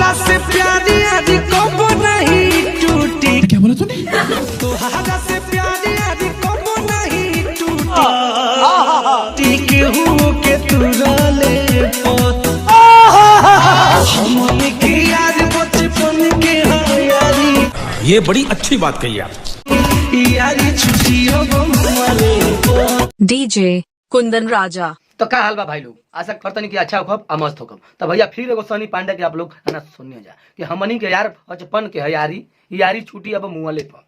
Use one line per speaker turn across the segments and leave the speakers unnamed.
तोहरा से प्यारी यारी कबो नहीं टूटी।
क्या बोला तूने?
तोहरा से प्यारी यारी कबो नहीं टूटी। केहू के तुरले हमनी के यार बचपन के यारी।
ये बड़ी अच्छी बात कही आप।
यारी छुट्टियों
डीजे कुंदन राजा।
तो का हाल बा भाई लोग, आशा करतनी कि अच्छा होखब आ मस्त होखब। तो भैया फिर एगो सनी पांडे के आप लोग गाना सुनिए जा कि हमनी के यार बचपन के यारी यारी छूटी अब मुँहले पर।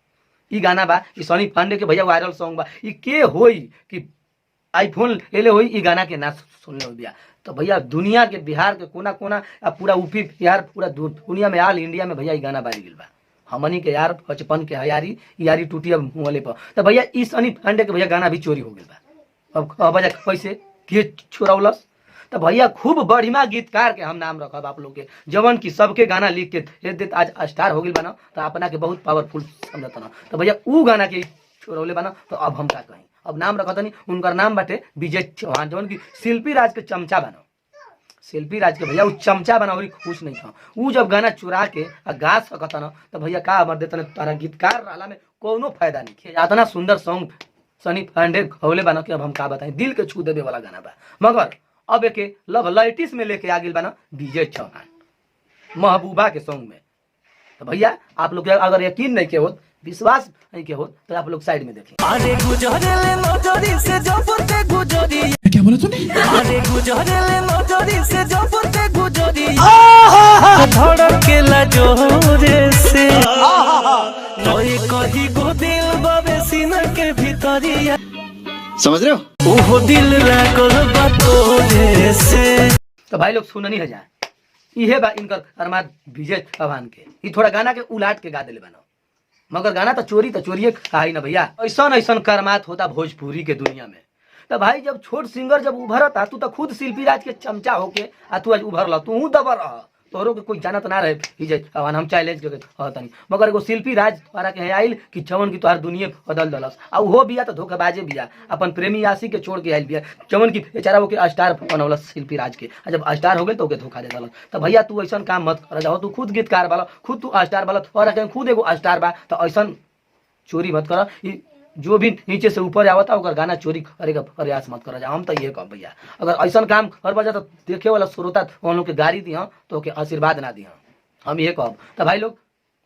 ई गाना बा, ई सनी पांडे के भैया वायरल सॉन्ग बा। ई के होई कि आईफोन ले ले होई ई गाना के ना सुन ले भैया। तो भैया दुनिया के बिहार के कोना कोना पूरा यूपी बिहार पूरा दुनिया में ऑल इंडिया में भैया ई गाना बारी गेल बा। हमनी के यार बचपन के यारी यारी टूटी अब मुँहले पर। तो भैया ई सनी पांडे के भैया गाना भी चोरी हो गेल बा। अब भैया कैसे के छोड़ौलस? तो भैया खूब बढ़िया गीतकार के हम नाम रखब आप लोग के, जवन की सबके गाना लिख के दे देत आज स्टार हो गई बना। तो अपना के बहुत पावरफुल समझता ना। तो भैया ऊ गाना के छोड़ौले बना। तो अब हम का कहीं, अब नाम रखतनी उनकर नाम बाटे विजय चौहान, जवन की शिल्पी राज के चमचा बना। शिल्पी राज के भैया उ चमचा बना और खुश नहीं था। ऊ जब गाना चुरा के गा सकता ना तो भैया का मर देता तारा गीतकार रहला में कोनो फायदा नहीं। इतना सुंदर सॉन्ग सनी पांडे खौले बना कि अब हम का बताएं, दिल के छू देवे वाला गाना बा। मगर अब एक लव लाइटिस में लेके आ गई बना विजय चौहान महबूबा के सॉन्ग में। तो भैया आप लोग अगर यकीन नहीं के हो, विश्वास नहीं के हो, तो आप लोग साइड में देखें।
अरे गुजरले नजरी से जबते गुजरी।
क्या बोला तूने?
अरे गुजरले नजरी से जबते गुजरी। धड़केला जोरे से तोई कही गो दिल बाबे सीना के भीतरिया।
समझ रहे हो?
ओहो दिल लागल बा तोरे से।
तो भाई लोग सुननी है जाए, इहे बा इनकर अरमाद विजय चौहान के। ई थोड़ा गाना के उलाट के गा देले बना, मगर गाना तो चोरिए कहाई ना भैया। ऐसा ऐसा करमात होता भोजपुरी के दुनिया में। तो भाई जब छोट सिंगर जब उभरता, तू तो खुद शिल्पी राज के चमचा होके आ तू आज उभरल, तू दबर रह। तोहरों के कोई जानत ना रहे विजय चौहान, हम चैलेंज के कहतनी। मगर एगो शिल्पी राज तोहरा के आइल कि जवन की तोहर दुनिया बदल दलस। आ उहो बिया तो धोखेबाजे बिया, अपन प्रेमी आशी के छोड़ के आइल बिया, जवन की बेचारा के स्टार बनौलस शिल्पी राज के। आ जब स्टार हो गए तो ओके धोखा दे दलस। तो भैया तू ऐसा काम मत कर, जाओ तू खुद गीतकार वाला, खुद तू स्टार वाला, तोहरा खुद एगो स्टार बा। तो ऐसा चोरी मत कर। जो भी नीचे से ऊपर आवता ओकर गाना चोरी करे का प्रयास मत करा जा। हम तो ये कहब भैया, अगर ऐसा काम कर बजा तो देखे वाला श्रोता उन लोग के गाड़ी दिया तो ओके आशीर्वाद ना दिया, हम ये कहब। तो भाई लोग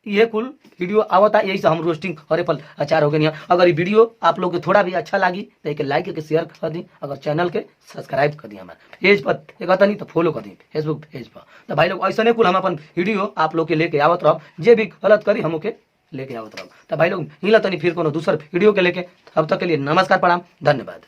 ये कुल वीडियो आवता, यही से हम रोस्टिंग करे पल अचार हो गए। अगर ये वीडियो आप लोग के थोड़ा भी अच्छा लगी तो एक लाइक करके शेयर कर दी, अगर चैनल के सब्सक्राइब कर दी, हमारे पेज पर एक नहीं तो फॉलो कर दी फेसबुक पेज पर। तो भाई लोग ऐसा कुल हम अपन वीडियो आप लोग के लेके आवत रह, जे भी गलत करी हम ओके लेके आवत रहो। तो भाई लोग मिला तनी फिर कोनो दूसर वीडियो के लेके, तब तक के लिए नमस्कार प्रणाम धन्यवाद।